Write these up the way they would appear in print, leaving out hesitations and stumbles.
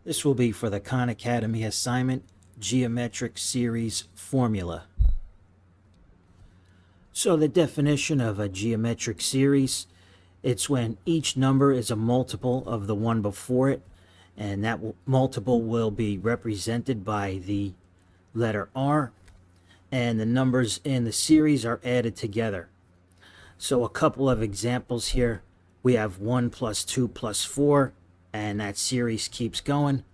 This will be for the Khan Academy assignment, Geometric Series Formula. So the definition of a geometric series, it's when each number is a multiple of the one before it, and that multiple will be represented by the letter R, and the numbers in the series are added together. So a couple of examples here. We have 1 plus 2 plus 4, and that series keeps going.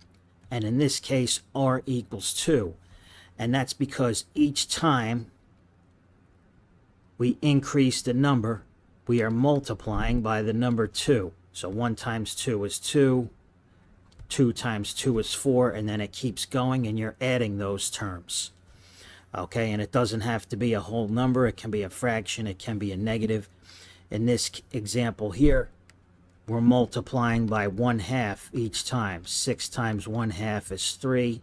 And in this case, R equals 2. And that's because each time we increase the number, we are multiplying by the number 2. So 1 times 2 is 2, 2 times 2 is 4, and then it keeps going, and you're adding those terms. Okay, and it doesn't have to be a whole number. It can be a fraction. It can be a negative. In this example here, we're multiplying by 1/2 each time. 6 times 1/2 is 3,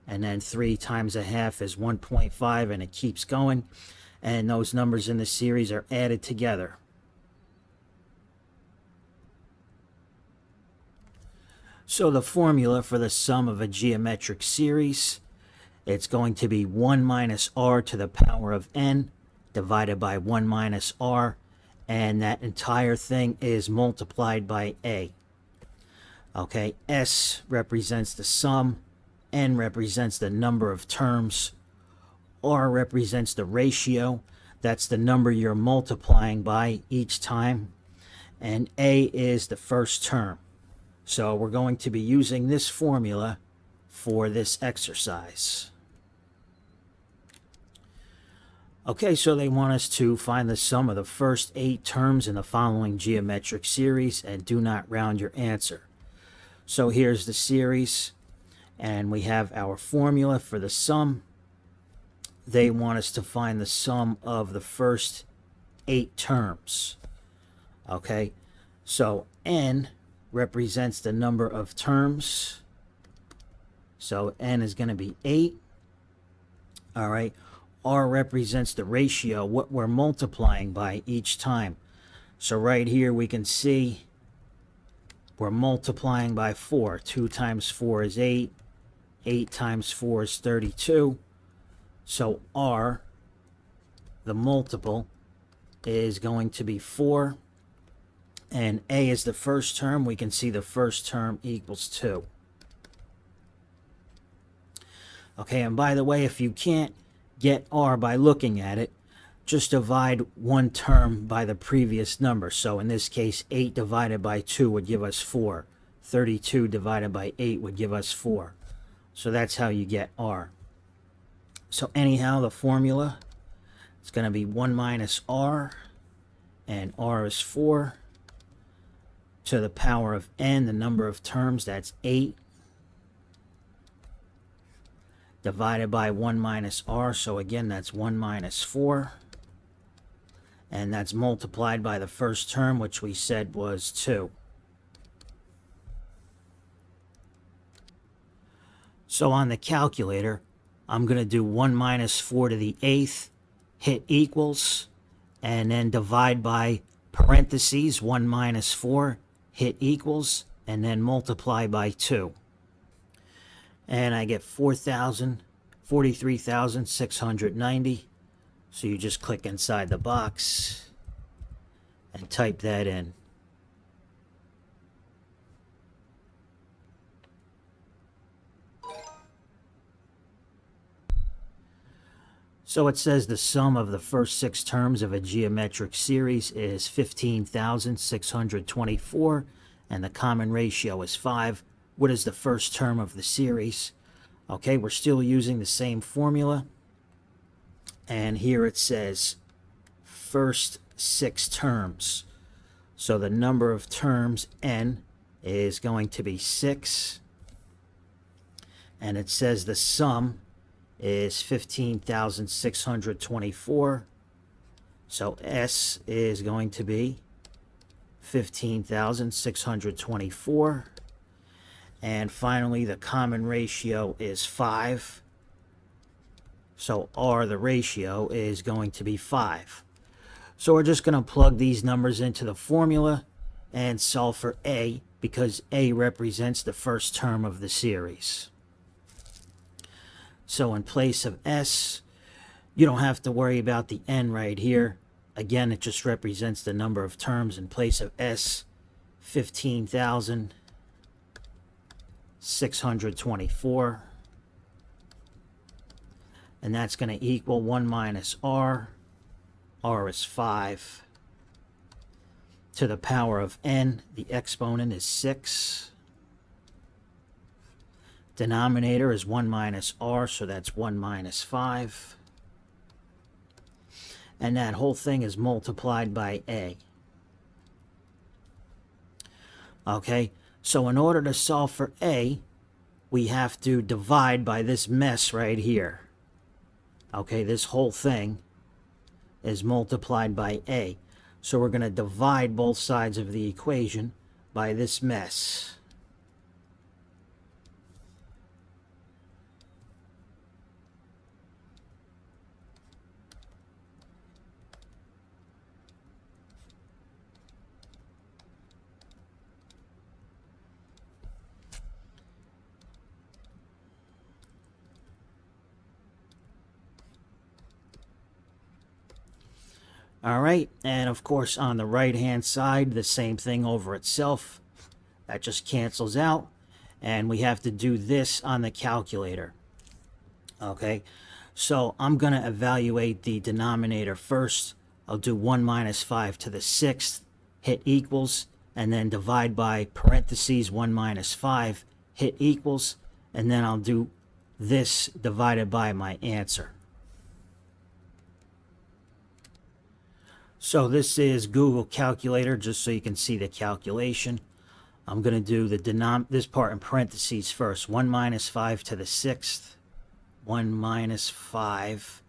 and then 3 times 1/2 is 1.5, and it keeps going. And those numbers in the series are added together. So the formula for the sum of a geometric series, it's going to be 1 minus r to the power of n divided by 1 minus r, and that entire thing is multiplied by a. Okay, s represents the sum, n represents the number of terms, r represents the ratio, that's the number you're multiplying by each time, and a is the first term. So we're going to be using this formula for this exercise. Okay, so they want us to find the sum of the first 8 terms in the following geometric series and do not round your answer. So here's the series, and we have our formula for the sum. They want us to find the sum of the first 8 terms. Okay, so n represents the number of terms. So n is going to be 8. All right. R represents the ratio, what we're multiplying by each time. So right here we can see we're multiplying by 4. 2 times 4 is 8. 8 times 4 is 32. So R, the multiple, is going to be 4. And A is the first term. We can see the first term equals 2. Okay, and by the way, if you can't get R by looking at it, just divide one term by the previous number. So in this case, 8 divided by 2 would give us 4. 32 divided by 8 would give us 4. So that's how you get R. So anyhow, the formula is going to be 1 minus R, and R is 4, to the power of n, the number of terms, that's 8, divided by 1 minus r, so again that's 1 minus 4, and that's multiplied by the first term, which we said was 2. So on the calculator, I'm going to do 1 minus 4 to the 8th, hit equals, and then divide by parentheses 1 minus 4, hit equals, and then multiply by 2. And I get 43,690. So you just click inside the box and type that in. So it says the sum of the first 6 terms of a geometric series is 15,624, and the common ratio is 5. What is the first term of the series? Okay, we're still using the same formula. And here it says first 6 terms. So the number of terms, n, is going to be 6. And it says the sum is 15,624. So S is going to be 15,624. And finally, the common ratio is 5. So R, the ratio, is going to be 5. So we're just going to plug these numbers into the formula and solve for A, because A represents the first term of the series. So in place of S, you don't have to worry about the N right here. Again, it just represents the number of terms. In place of S, 15,624. And that's going to equal 1 minus R. R is 5. To the power of N, the exponent is 6. Denominator is 1 minus R, so that's 1 minus 5. And that whole thing is multiplied by A. Okay, so in order to solve for A, we have to divide by this mess right here. Okay, this whole thing is multiplied by A. So we're going to divide both sides of the equation by this mess. All right, and of course on the right hand side, the same thing over itself. That just cancels out, and we have to do this on the calculator. Okay, so I'm going to evaluate the denominator first. I'll do 1 minus 5 to the 6th, hit equals, and then divide by parentheses 1 minus 5, hit equals, and then I'll do this divided by my answer. So this is Google Calculator, just so you can see the calculation. I'm going to do this part in parentheses first. 1 minus 5 to the 6th. 1 minus 5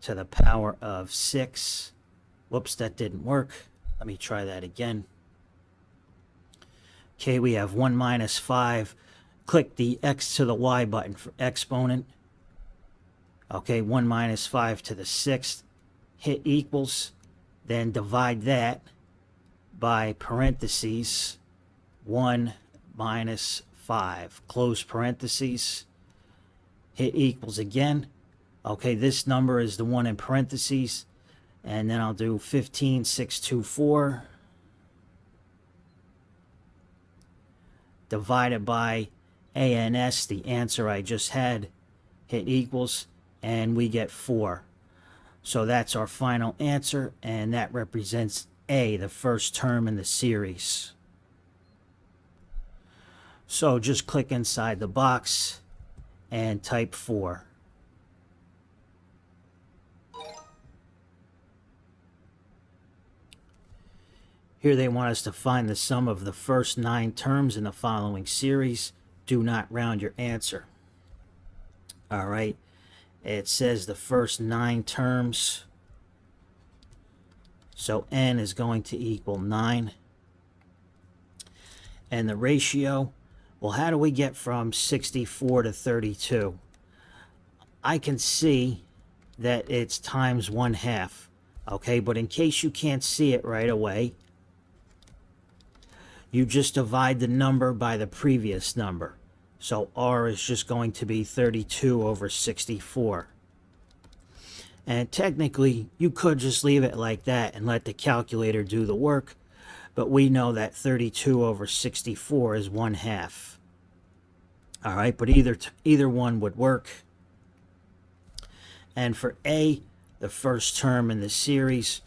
to the power of 6. Whoops, that didn't work. Let me try that again. Okay, we have 1 minus 5. Click the X to the Y button for exponent. Okay, 1 minus 5 to the 6th. Hit equals. Then divide that by parentheses 1 minus 5. Close parentheses. Hit equals again. Okay, this number is the one in parentheses. And then I'll do 15,624 divided by ANS, the answer I just had. Hit equals, and we get 4. So that's our final answer, and that represents A, the first term in the series. So just click inside the box and type 4. Here they want us to find the sum of the first 9 terms in the following series. Do not round your answer. All right. It says the first 9 terms. So N is going to equal 9. And the ratio, well, how do we get from 64 to 32? I can see that it's times 1/2. Okay, but in case you can't see it right away, you just divide the number by the previous number. So R is just going to be 32 over 64. And technically, you could just leave it like that and let the calculator do the work. But we know that 32 over 64 is 1/2. All right, but either one would work. And for A, the first term in the series,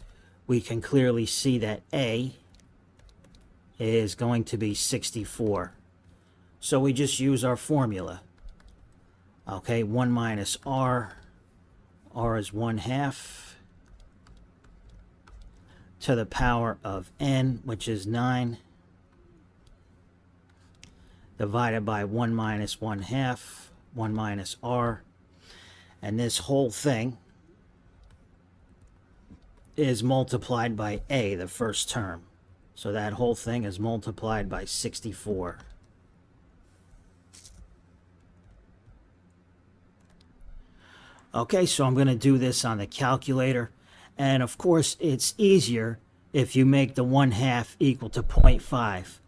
we can clearly see that A is going to be 64. So we just use our formula. Okay, 1 minus R. R is 1/2 to the power of N, which is 9, divided by 1 minus 1/2, 1 minus R. And this whole thing is multiplied by A, the first term. So that whole thing is multiplied by 64. Okay, so I'm going to do this on the calculator. And of course, it's easier if you make the 1/2 equal to 0.5.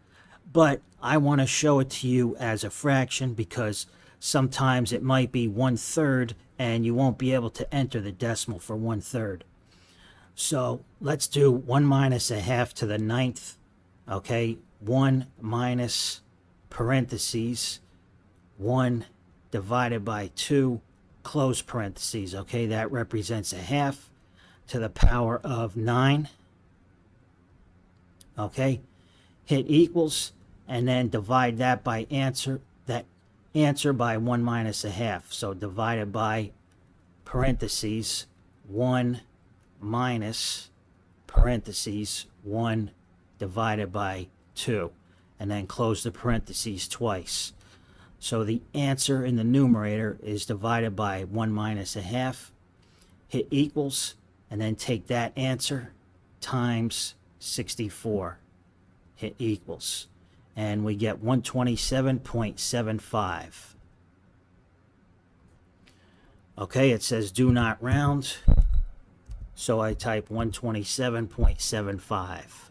but I want to show it to you as a fraction because sometimes it might be 1/3 and you won't be able to enter the decimal for 1/3. So let's do 1 minus a half to the 9th. Okay, 1 minus parentheses 1 divided by 2 close parentheses. Okay, that represents a half to the power of 9. Okay, hit equals and then divide that by answer by 1 minus a half. So divided by parentheses 1 minus parentheses 1 divided by 2, and then close the parentheses twice. So the answer in the numerator is divided by 1 minus a half, hit equals, and then take that answer times 64, hit equals, and we get 127.75. Okay, it says do not round, so I type 127.75.